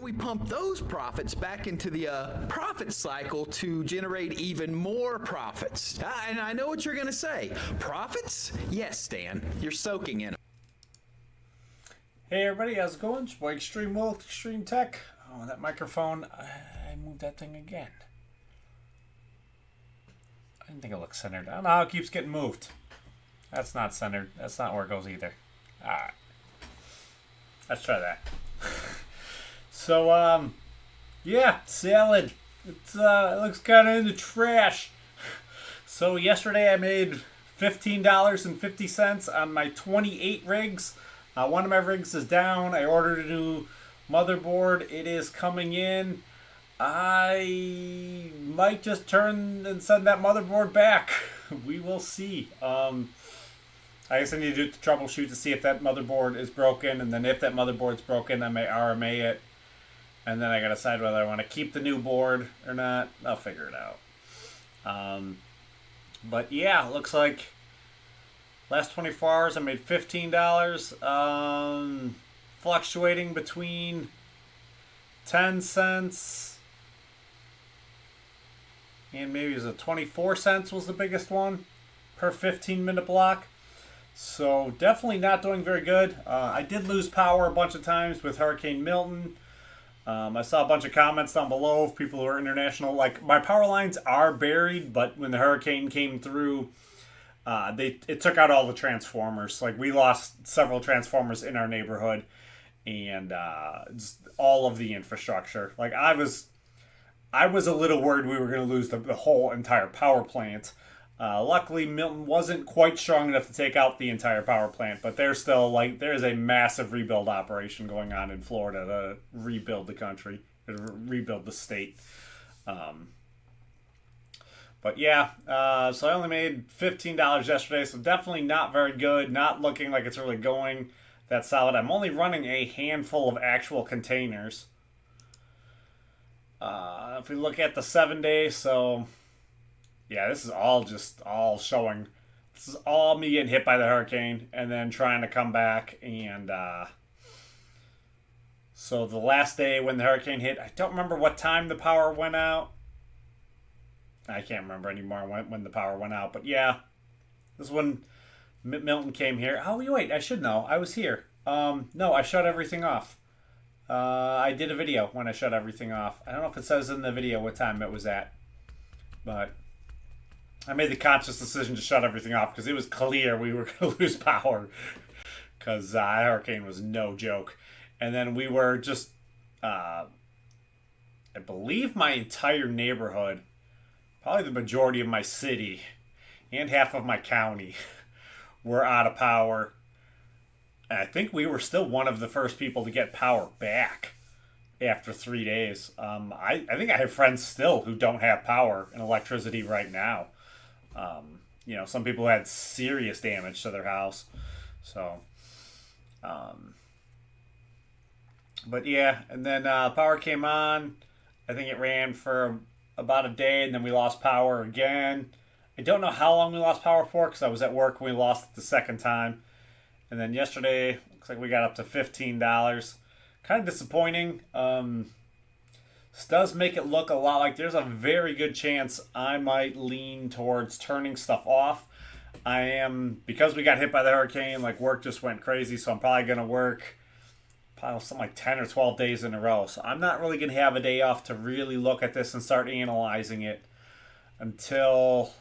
We pump those profits back into the profit cycle to generate even more profits. And I know what you're going to say. Profits? Yes, Stan. You're soaking in them. Hey everybody, how's it going? It's your boy ExtrmWill, Extreme Tech. Oh, that microphone, I moved that thing again. I didn't think it looked centered. I don't know how it keeps getting moved. That's not centered. That's not where it goes either. Alright. Let's try that. So, yeah, salad. It looks kind of in the trash. So yesterday I made $15.50 on my 28 rigs. One of my rigs is down. I ordered a new motherboard. It is coming in. I might just turn and send that motherboard back. We will see. I guess I need to do the troubleshoot to see if that motherboard is broken. And then if that motherboard's broken, I may RMA it. And then I gotta decide whether I want to keep the new board or not. I'll figure it out. But yeah, looks like last 24 hours I made $15. Fluctuating between 10 cents and maybe it was 24 cents was the biggest one per 15-minute block. So definitely not doing very good. I did lose power a bunch of times with Hurricane Milton. I saw a bunch of comments down below of people who are international. Like, my power lines are buried, but when the hurricane came through, it took out all the transformers. Like, we lost several transformers in our neighborhood, and just all of the infrastructure. Like, I was a little worried we were going to lose the whole entire power plant. Luckily, Milton wasn't quite strong enough to take out the entire power plant, but there's a massive rebuild operation going on in Florida to rebuild the country, to rebuild the state. But yeah, so I only made $15 yesterday, so definitely not very good, not looking like it's really going that solid. I'm only running a handful of actual containers. If we look at the 7-day, so yeah, this is all showing. This is all me getting hit by the hurricane and then trying to come back. And so the last day when the hurricane hit, I don't remember what time the power went out. I can't remember anymore when the power went out. But yeah, this is when Milton came here. Oh, wait, I should know. I was here. No, I shut everything off. I did a video when I shut everything off. I don't know if it says in the video what time it was at. But I made the conscious decision to shut everything off because it was clear we were going to lose power because hurricane was no joke. And then we were just, I believe my entire neighborhood, probably the majority of my city and half of my county were out of power. And I think we were still one of the first people to get power back after 3 days. I think I have friends still who don't have power and electricity right now. Some people had serious damage to their house. So, but yeah, and then power came on. I think it ran for about a day, and then we lost power again. I don't know how long we lost power for because I was at work when we lost it the second time. And then yesterday, looks like we got up to $15. Kind of disappointing. This does make it look a lot like there's a very good chance I might lean towards turning stuff off. Because we got hit by the hurricane, like work just went crazy, so I'm probably going to work something like 10 or 12 days in a row. So I'm not really going to have a day off to really look at this and start analyzing it until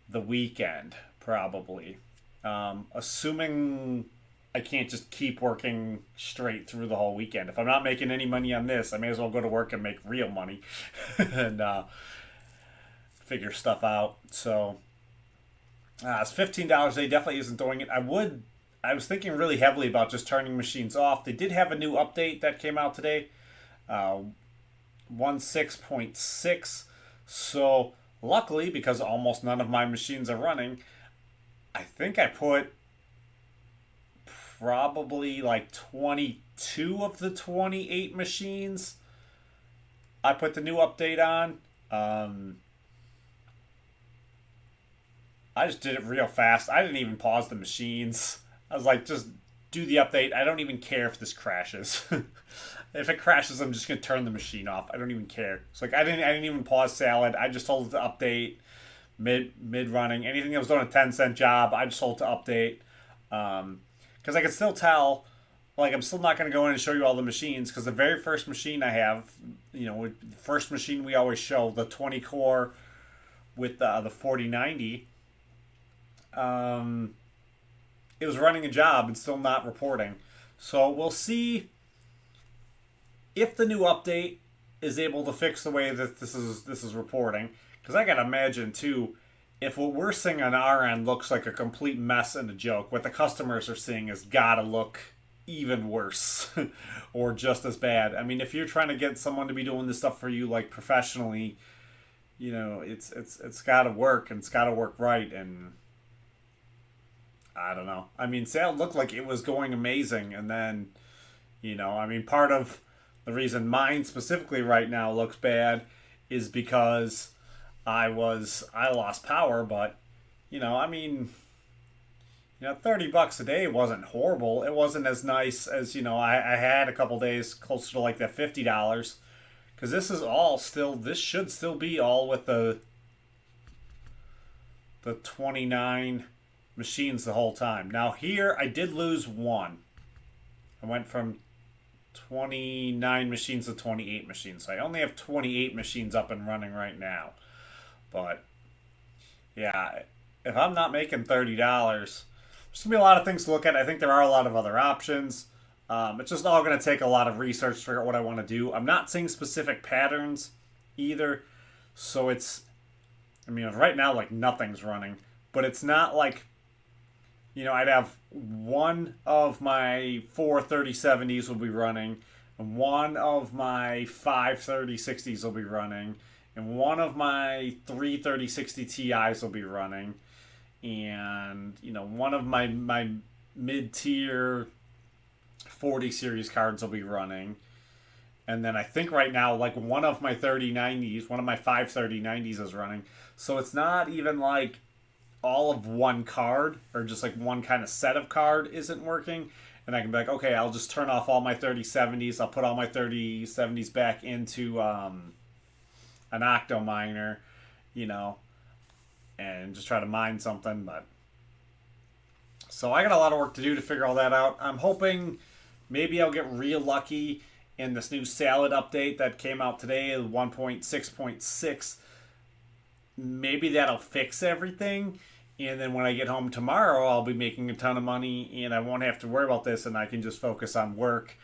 the weekend, probably. Assuming I can't just keep working straight through the whole weekend. If I'm not making any money on this, I may as well go to work and make real money and figure stuff out. So it's $15 a day. Definitely isn't doing it. I was thinking really heavily about just turning machines off. They did have a new update that came out today, 1.6.6. So luckily, because almost none of my machines are running, I think I put probably like 22 of the 28 machines I put the new update on. I just did it real fast. I didn't even pause the machines. I was like, just do the update. I don't even care if this crashes. If it crashes, I'm just gonna turn the machine off. I don't even care. It's like I didn't even pause Salad. I just told it to update mid running. Anything that was doing a 10-cent job, I just told it to update. Because I can still tell, like, I'm still not going to go in and show you all the machines, because the very first machine I have, the first machine we always show, the 20 core with the 4090, it was running a job and still not reporting. So we'll see if the new update is able to fix the way that this is reporting. Because I got to imagine, too, if what we're seeing on our end looks like a complete mess and a joke, what the customers are seeing has got to look even worse or just as bad. I mean, if you're trying to get someone to be doing this stuff for you, like, professionally, it's got to work, and it's got to work right. And I don't know. I mean, sale looked like it was going amazing, and then, part of the reason mine specifically right now looks bad is because I lost power. But $30 a day wasn't horrible. It wasn't as nice as I had a couple days closer to like that $50, because this should still be all with the 29 machines the whole time. Now here I did lose one. I went from 29 machines to 28 machines. So I only have 28 machines up and running right now. But yeah, if I'm not making $30, there's going to be a lot of things to look at. I think there are a lot of other options. It's just all going to take a lot of research to figure out what I want to do. I'm not seeing specific patterns either. So right now, like, nothing's running. But it's not like, I'd have one of my 4 3070s will be running, and one of my 5 3060s will be running, and one of my 3 3060 Ti's will be running, and one of my mid-tier 40 series cards will be running, and then I think right now, like, one of my 3090s, one of my 5 3090s is running. So it's not even like all of one card, or just like one kind of set of card isn't working, and I can be like, okay, I'll just turn off all my 3070s, I'll put all my 3070s back into an octo miner, and just try to mine something. But so I got a lot of work to do to figure all that out. I'm hoping maybe I'll get real lucky in this new Salad update that came out today, 1.6.6. Maybe that'll fix everything, and then when I get home tomorrow, I'll be making a ton of money, and I won't have to worry about this, and I can just focus on work.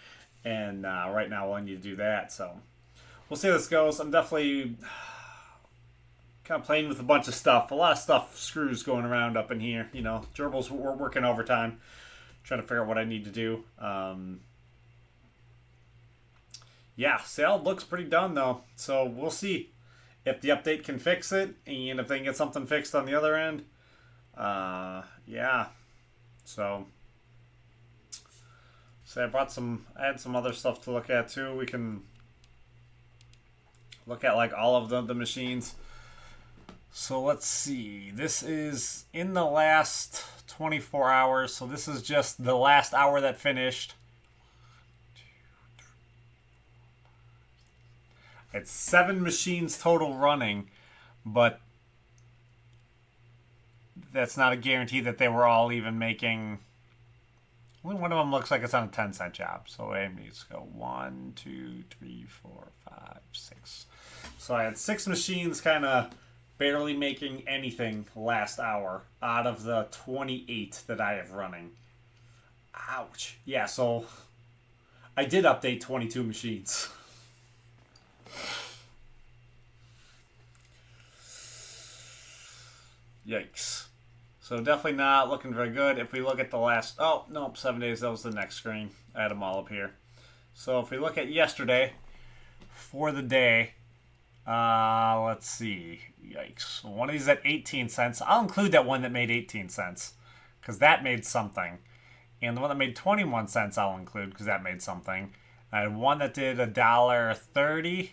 And right now, I need to do that. So we'll see how this goes. I'm definitely kind of playing with a bunch of stuff. A lot of stuff, screws going around up in here. Gerbils were working overtime, trying to figure out what I need to do. Yeah, Salad looks pretty done, though. So we'll see if the update can fix it, and if they can get something fixed on the other end. Yeah. So I had some other stuff to look at too. We can look at like all of the machines. So let's see. This is in the last 24 hours. So this is just the last hour that finished. It's 7 machines total running, but that's not a guarantee that they were all even making. Only one of them looks like it's on a 10-cent job. So let's go 1, 2, 3, 4, 5, 6. So I had 6 machines kind of barely making anything last hour out of the 28 that I have running. Ouch. Yeah, so I did update 22 machines. Yikes. So definitely not looking very good. If we look at the last, 7 days, that was the next screen. I had them all up here. So if we look at yesterday for the day, let's see. Yikes. One of these at 18 cents. I'll include that one that made 18 cents because that made something. And the one that made 21 cents I'll include because that made something. I had one that did $1.30.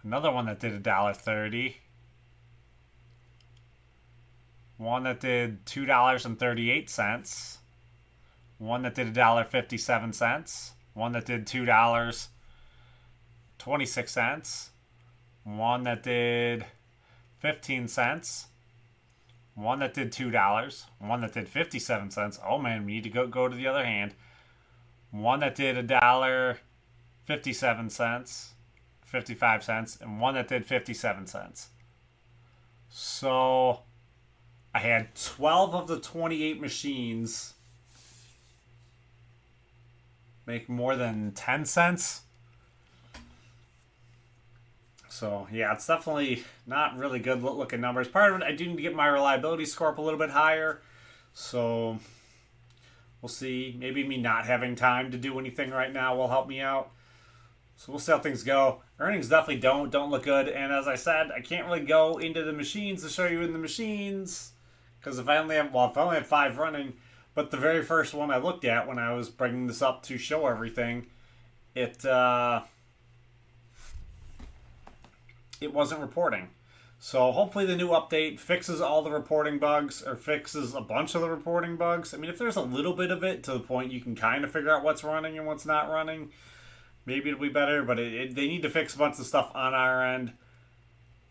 Another one that did $1.30. one that did $2.38, one that did $1.57, one that did $2.26, one that did 15 cents, one that did $2, one that did 57 cents. Oh man, we need to go to the other hand. One that did $1.57, 55 cents, and one that did 57 cents. So I had 12 of the 28 machines make more than 10 cents. So, yeah, it's definitely not really good looking numbers. Part of it, I do need to get my reliability score up a little bit higher. So, we'll see. Maybe me not having time to do anything right now will help me out. So, we'll see how things go. Earnings definitely don't look good. And as I said, I can't really go into the machines to show you in the machines. Because if I only have 5 running, but the very first one I looked at when I was bringing this up to show everything, it wasn't reporting. So hopefully the new update fixes all the reporting bugs, or fixes a bunch of the reporting bugs. I mean, if there's a little bit of it to the point you can kind of figure out what's running and what's not running, maybe it'll be better. But they need to fix a bunch of stuff on our end.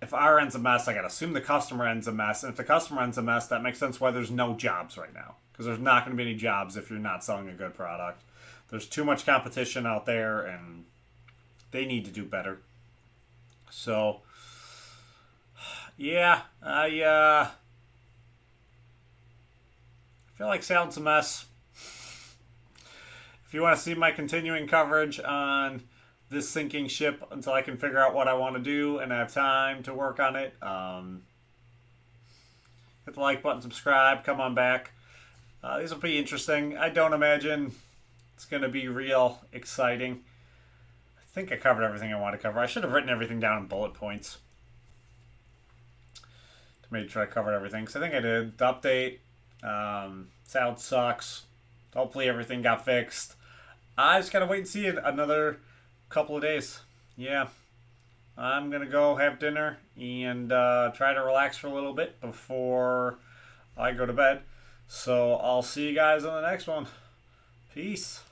If our end's a mess, I gotta assume the customer end's a mess. And if the customer end's a mess, that makes sense why there's no jobs right now. Because there's not going to be any jobs if you're not selling a good product. There's too much competition out there, and they need to do better. So, yeah, I feel like Sound's a mess. If you want to see my continuing coverage on this sinking ship until I can figure out what I want to do and have time to work on it, hit the like button, subscribe, come on back. These will be interesting. I don't imagine it's going to be real exciting. I think I covered everything I want to cover. I should have written everything down in bullet points to make sure I covered everything, because I think I did. The update, sound sucks. Hopefully everything got fixed. I just got to wait and see it another couple of days. Yeah. I'm going to go have dinner and try to relax for a little bit before I go to bed. So I'll see you guys on the next one. Peace.